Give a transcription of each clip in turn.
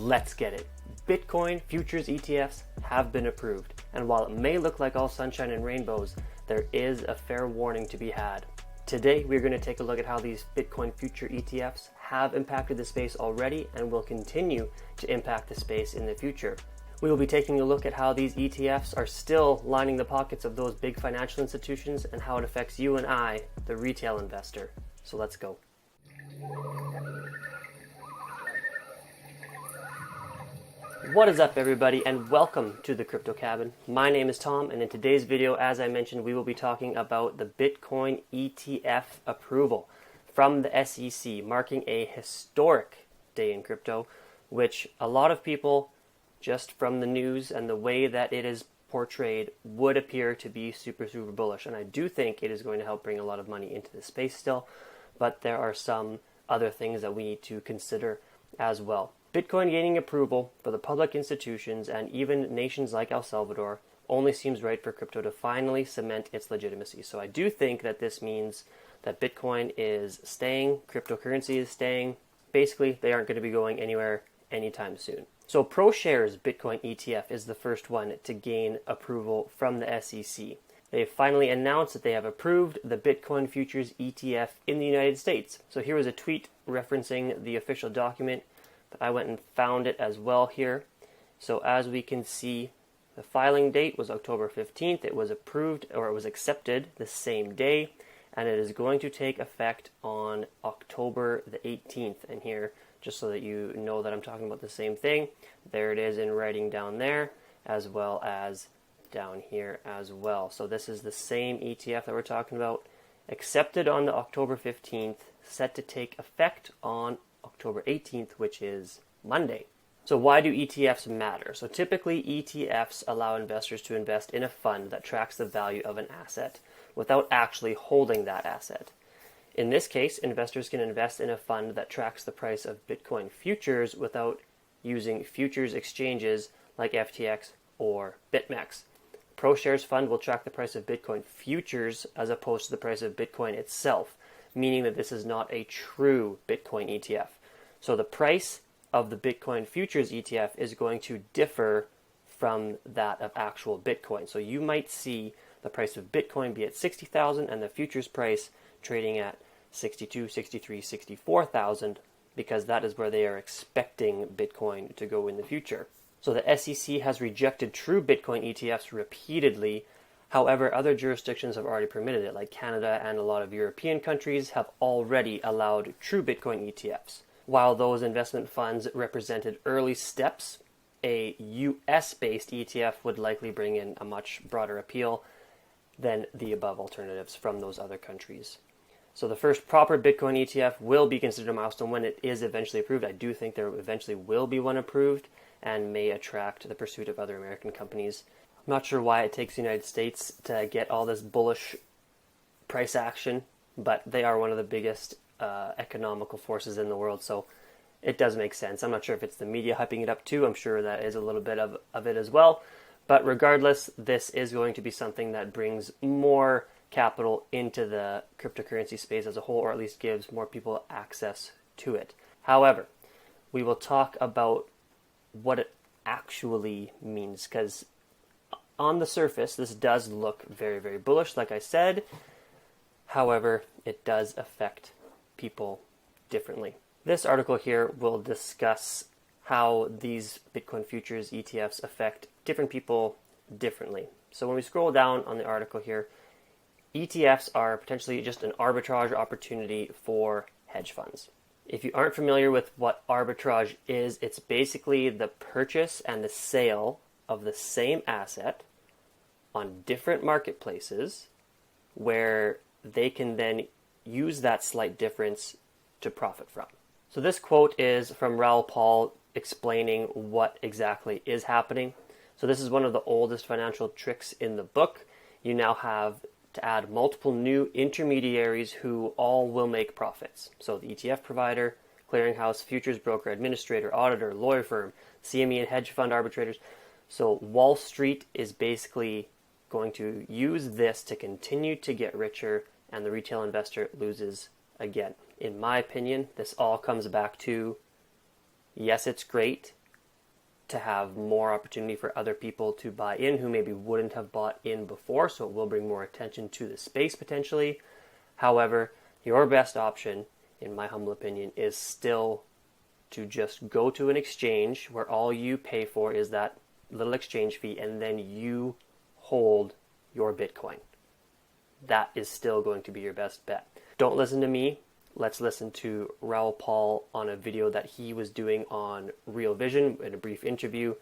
let's get it. Bitcoin futures ETFs have been approved, and while it may look like all sunshine and rainbows, there is a fair warning to be had. Today, we're going to take a look at how these Bitcoin future ETFs have impacted the space already and will continue to impact the space in the future. We will be taking a look at how these ETFs are still lining the pockets of those big financial institutions and how it affects you and I, the retail investor. So let's go. What is up, everybody, and welcome to the Crypto Cabin. My name is Tom, and in today's video, as I mentioned, we will be talking about the Bitcoin ETF approval from the SEC, marking a historic day in crypto, which a lot of people, just from the news and the way that it is portrayed, would appear to be super bullish. And I do think it is going to help bring a lot of money into the space still, but there are some other things that we need to consider as well. Bitcoin gaining approval for the public institutions and even nations like El Salvador only seems right for crypto to finally cement its legitimacy. So I do think that this means that Bitcoin is staying, cryptocurrency is staying. Basically, they aren't going to be going anywhere anytime soon. So ProShares Bitcoin ETF is the first one to gain approval from the SEC. They finally announced that they have approved the Bitcoin Futures ETF in the United States. So here was a tweet referencing the official document. I went and found it as well here. So as we can see, the filing date was October 15th. It was approved, or it was accepted the same day, and it is going to take effect on October the 18th. And here, just so that you know that I'm talking about the same thing, there it is in writing down there, as well as down here as well. So this is the same ETF that we're talking about, accepted on the October 15th, set to take effect on October 18th, which is Monday. So why do ETFs matter? So typically ETFs allow investors to invest in a fund that tracks the value of an asset without actually holding that asset. In this case, investors can invest in a fund that tracks the price of Bitcoin futures without using futures exchanges like FTX or BitMEX. ProShares fund will track the price of Bitcoin futures as opposed to the price of Bitcoin itself, meaning that this is not a true Bitcoin ETF. So the price of the Bitcoin Futures ETF is going to differ from that of actual Bitcoin. So you might see the price of Bitcoin be at 60,000 and the futures price trading at 62, 63, 64,000 because that is where they are expecting Bitcoin to go in the future. So the SEC has rejected true Bitcoin ETFs repeatedly. However, other jurisdictions have already permitted it, like Canada and a lot of European countries have already allowed true Bitcoin ETFs. While those investment funds represented early steps, a US-based ETF would likely bring in a much broader appeal than the above alternatives from those other countries. So the first proper Bitcoin ETF will be considered a milestone when it is eventually approved. I do think there eventually will be one approved and may attract the pursuit of other American companies. I'm not sure why it takes the United States to get all this bullish price action, but they are one of the biggest economical forces in the world, so it does make sense. I'm not sure if it's the media hyping it up too. I'm sure that is a little bit of it as well. But regardless, this is going to be something that brings more capital into the cryptocurrency space as a whole, or at least gives more people access to it. However, we will talk about what it actually means, because on the surface, this does look very bullish, like I said. However, it does affect people differently. This article here will discuss how these Bitcoin futures ETFs affect different people differently. So when we scroll down on the article here, ETFs are potentially just an arbitrage opportunity for hedge funds. If you aren't familiar with what arbitrage is, it's basically the purchase and the sale of the same asset on different marketplaces where they can then use that slight difference to profit from. So this quote is from Raoul explaining what exactly is happening. So this is one of the oldest financial tricks in the book. You now have to add multiple new intermediaries who all will make profits. So the ETF provider, clearinghouse, futures broker, administrator, auditor, lawyer firm, CME and hedge fund arbitrators. So Wall Street is basically going to use this to continue to get richer, and the retail investor loses again. In my opinion, this all comes back to, yes, it's great to have more opportunity for other people to buy in who maybe wouldn't have bought in before, so it will bring more attention to the space potentially. However, your best option, in my humble opinion, is still to just go to an exchange where all you pay for is that little exchange fee, and then you hold your Bitcoin. That is still going to be your best bet. Don't listen to me. Let's listen to Raoul on a video that he was doing on Real Vision in a brief interview,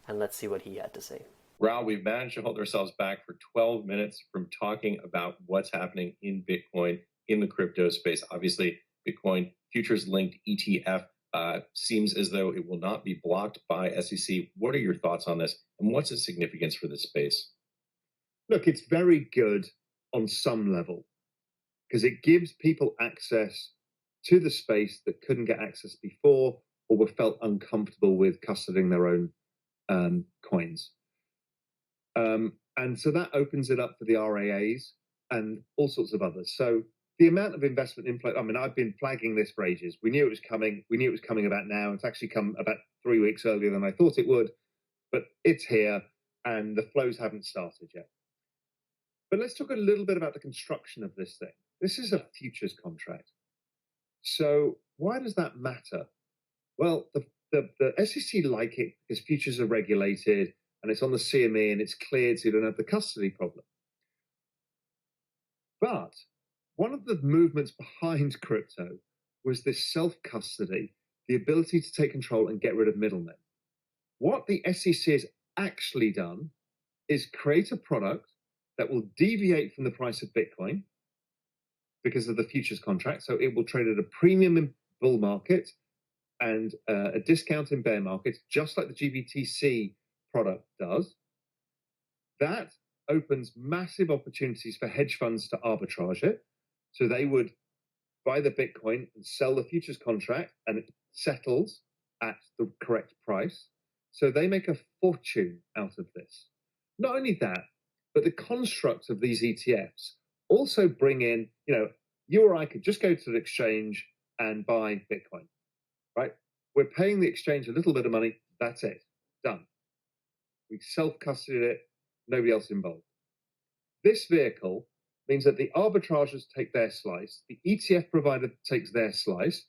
and let's see what he had to say. Raoul, we've managed to hold ourselves back for 12 minutes from talking about what's happening in Bitcoin, in the crypto space. Obviously, Bitcoin futures linked ETF seems as though it will not be blocked by SEC. What are your thoughts on this, and what's its significance for this space? Look, it's very good on some level, because it gives people access to the space that couldn't get access before or were felt uncomfortable with custodying their own coins. And so that opens it up for the RAAs and all sorts of others. So the amount of investment inflow, I mean, I've been flagging this for ages. We knew it was coming. We knew it was coming about now. It's actually come about 3 weeks earlier than I thought it would, but it's here and the flows haven't started yet. But let's talk a little bit about the construction of this thing. This is a futures contract. So why does that matter? Well, the SEC like it because futures are regulated and it's on the CME and it's cleared, so you don't have the custody problem. But one of the movements behind crypto was this self-custody, the ability to take control and get rid of middlemen. What the SEC has actually done is create a product that will deviate from the price of Bitcoin because of the futures contract. So it will trade at a premium in bull market and a discount in bear market, just like the GBTC product does. That opens massive opportunities for hedge funds to arbitrage it. So they would buy the Bitcoin and sell the futures contract, and it settles at the correct price. So they make a fortune out of this. Not only that, but the construct of these ETFs also bring in, you or I could just go to the exchange and buy Bitcoin, right? We're paying the exchange a little bit of money. That's it. Done. We self-custodied it. Nobody else involved. This vehicle means that the arbitrageurs take their slice. The ETF provider takes their slice.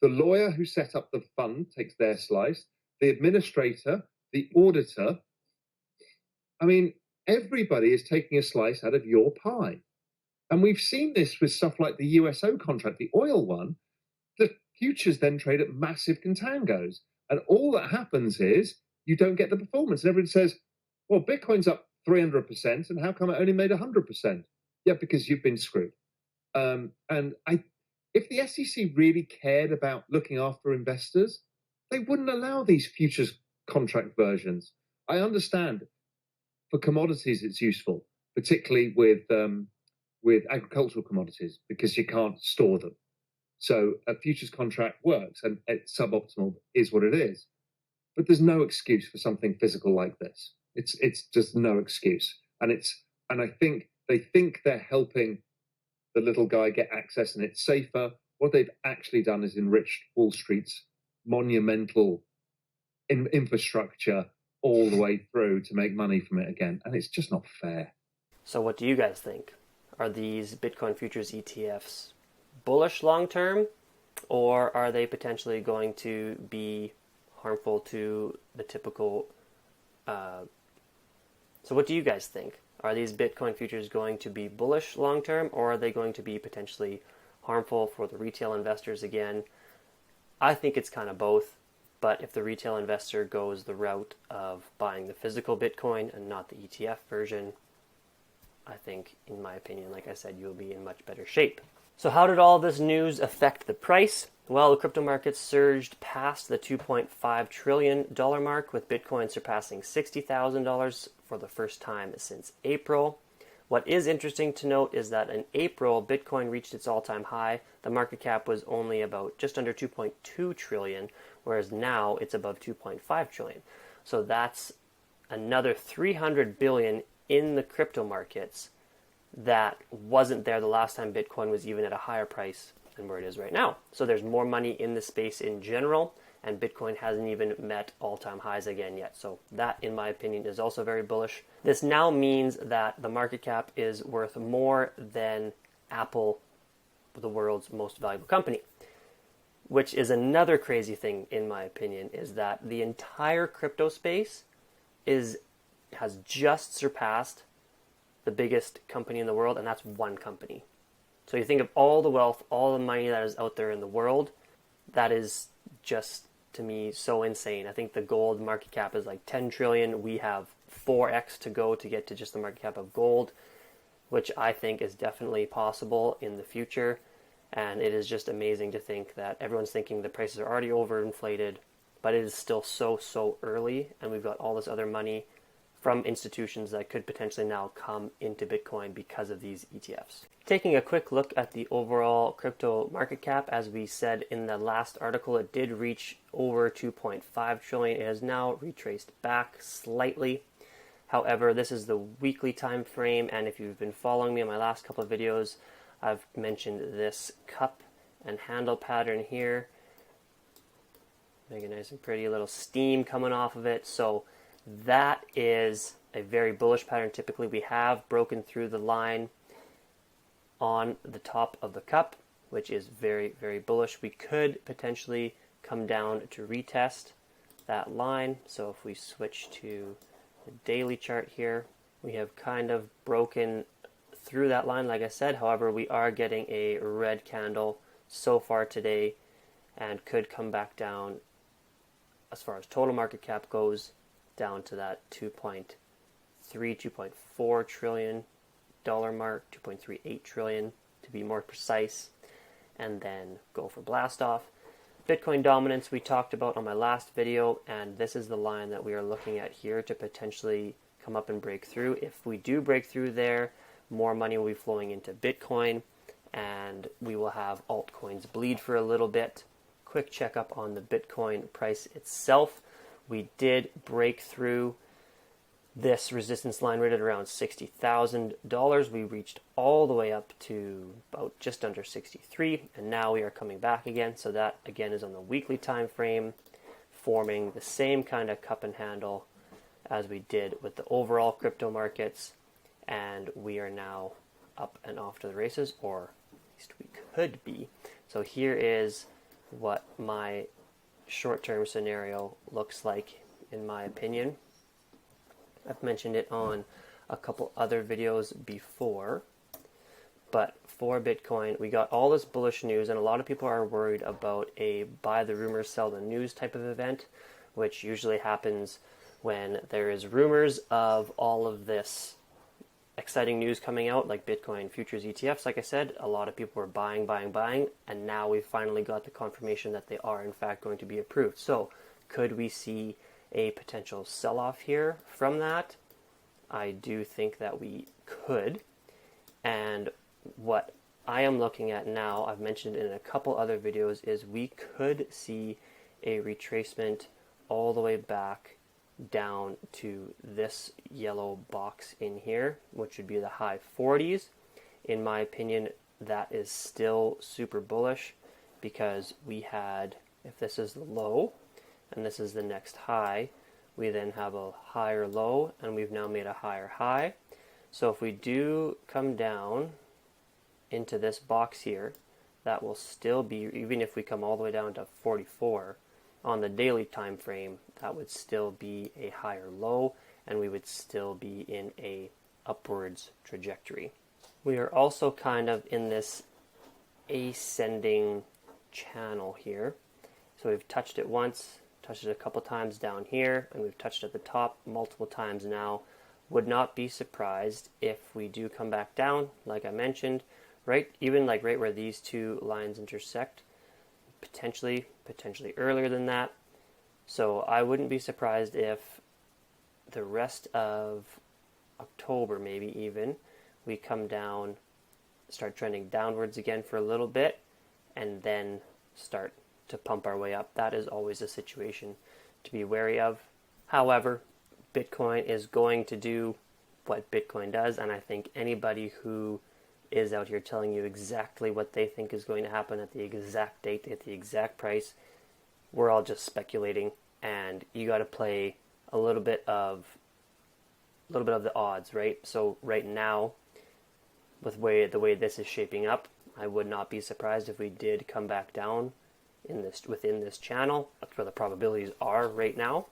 The lawyer who set up the fund takes their slice. The administrator, the auditor. I mean, everybody is taking a slice out of your pie. And we've seen this with stuff like the USO contract, the oil one. The futures then trade at massive contangos. And all that happens is you don't get the performance. And everybody says, well, Bitcoin's up 300%, and how come it only made 100%? Yeah, because you've been screwed. If the SEC really cared about looking after investors, they wouldn't allow these futures contract versions. I understand for commodities it's useful, particularly with agricultural commodities, because you can't store them. So a futures contract works, and it's suboptimal is what it is. But there's no excuse for something physical like this. It's just no excuse. And I think they think they're helping the little guy get access and it's safer. What they've actually done is enriched Wall Street's monumental infrastructure all the way through to make money from it again. And it's just not fair. So what do you guys think? Are these Bitcoin futures ETFs bullish long term, or are they potentially going to be harmful to the typical... So what do you guys think? Are these Bitcoin futures going to be bullish long term, or are they going to be potentially harmful for the retail investors again? I think it's kind of both, but if the retail investor goes the route of buying the physical Bitcoin and not the ETF version, I think, in my opinion, like I said, you'll be in much better shape. So how did all this news affect the price? Well, the crypto markets surged past the $2.5 trillion mark, with Bitcoin surpassing $60,000 for the first time since April. What is interesting to note is that in April, Bitcoin reached its all-time high. The market cap was only about just under 2.2 trillion, whereas now it's above 2.5 trillion. So that's another 300 billion in the crypto markets that wasn't there the last time Bitcoin was even at a higher price than where it is right now. So there's more money in the space in general. and Bitcoin hasn't even met all-time highs again yet. So that, in my opinion, is also very bullish. This now means that the market cap is worth more than Apple, the world's most valuable company, which is another crazy thing, in my opinion, is that the entire crypto space has just surpassed the biggest company in the world, and that's one company. So you think of all the wealth, all the money that is out there in the world, that is just, to me, so insane. I think the gold market cap is like 10 trillion. We have 4x to go to get to just the market cap of gold, which I think is definitely possible in the future. And it is just amazing to think that everyone's thinking the prices are already overinflated, but it is still so early, and we've got all this other money from institutions that could potentially now come into Bitcoin because of these ETFs. Taking a quick look at the overall crypto market cap, as we said in the last article, it did reach over 2.5 trillion. It has now retraced back slightly. However, this is the weekly time frame, and if you've been following me in my last couple of videos, I've mentioned this cup and handle pattern here. Make a nice and pretty little steam coming off of it. So that is a very bullish pattern. Typically we have broken through the line on the top of the cup, which is very bullish. We could potentially come down to retest that line. So if we switch to the daily chart here, we have kind of broken through that line, like I said. However, we are getting a red candle so far today and could come back down, as far as total market cap goes, down to that 2.4 trillion dollar mark, 2.38 trillion to be more precise, and then go for blast off. Bitcoin dominance we talked about on my last video, and this is the line that we are looking at here to potentially come up and break through. If we do break through there, more money will be flowing into Bitcoin, and we will have altcoins bleed for a little bit. Quick checkup on the Bitcoin price itself. We did break through this resistance line right at around $60,000. We reached all the way up to about just under 63, and now we are coming back again. So that again is on the weekly time frame, forming the same kind of cup and handle as we did with the overall crypto markets, and we are now up and off to the races, or at least we could be. So here is what my short-term scenario looks like, in my opinion. I've mentioned it on a couple other videos before, but for Bitcoin, we got all this bullish news, and a lot of people are worried about a buy the rumors, sell the news type of event, which usually happens when there is rumors of all of this exciting news coming out, like Bitcoin Futures ETFs. Like I said, a lot of people were buying, and now we finally got the confirmation that they are in fact going to be approved. So could we see a potential sell-off here from that? I do think that we could, and what I am looking at now, I've mentioned in a couple other videos, is we could see a retracement all the way back down to this yellow box in here, which would be the high 40s. In my opinion, that is still super bullish, because we had, if this is the low and this is the next high, we then have a higher low, and we've now made a higher high. So if we do come down into this box here, that will still be, even if we come all the way down to 44 on the daily time frame, that would still be a higher low, and we would still be in a upwards trajectory. We are also kind of in this ascending channel here. So we've touched it once, touched it a couple times down here, and we've touched at the top multiple times now. Would not be surprised if we do come back down, like I mentioned, right where these two lines intersect, potentially earlier than that. So I wouldn't be surprised if the rest of October, maybe even, we come down, start trending downwards again for a little bit, and then start to pump our way up. That is always a situation to be wary of. However, Bitcoin is going to do what Bitcoin does, and I think anybody who is out here telling you exactly what they think is going to happen at the exact date, at the exact price, we're all just speculating, and you got to play a little bit of the odds, right? So right now, with the way this is shaping up, I would not be surprised if we did come back down within this channel. That's where the probabilities are right now,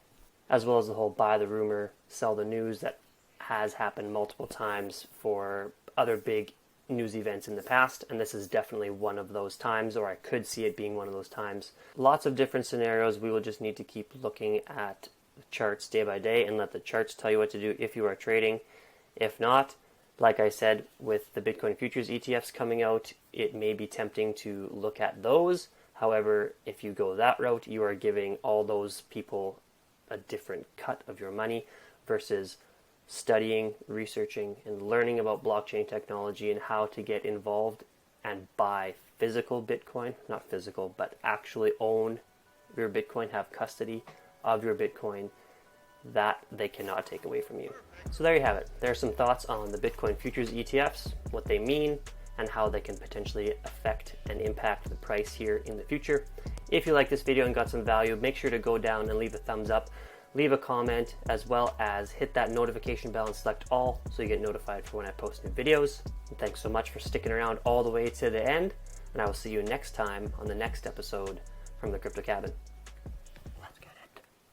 as well as the whole buy the rumor, sell the news that has happened multiple times for other big news events in the past, and this is definitely one of those times, or I could see it being one of those times. Lots of different scenarios. We will just need to keep looking at the charts day by day and let the charts tell you what to do if you are trading. If not, like I said, with the Bitcoin Futures ETFs coming out, it may be tempting to look at those. However, if you go that route, you are giving all those people a different cut of your money versus studying, researching, and learning about blockchain technology and how to get involved and buy physical Bitcoin, not physical, but actually own your Bitcoin, have custody of your Bitcoin that they cannot take away from you. So there you have it. There are some thoughts on the Bitcoin Futures ETFs, what they mean, and how they can potentially affect and impact the price here in the future. If you like this video and got some value, make sure to go down and leave a thumbs up, leave a comment, as well as hit that notification bell and select all so you get notified for when I post new videos. And thanks so much for sticking around all the way to the end, and I will see you next time on the next episode from the Crypto Cabin.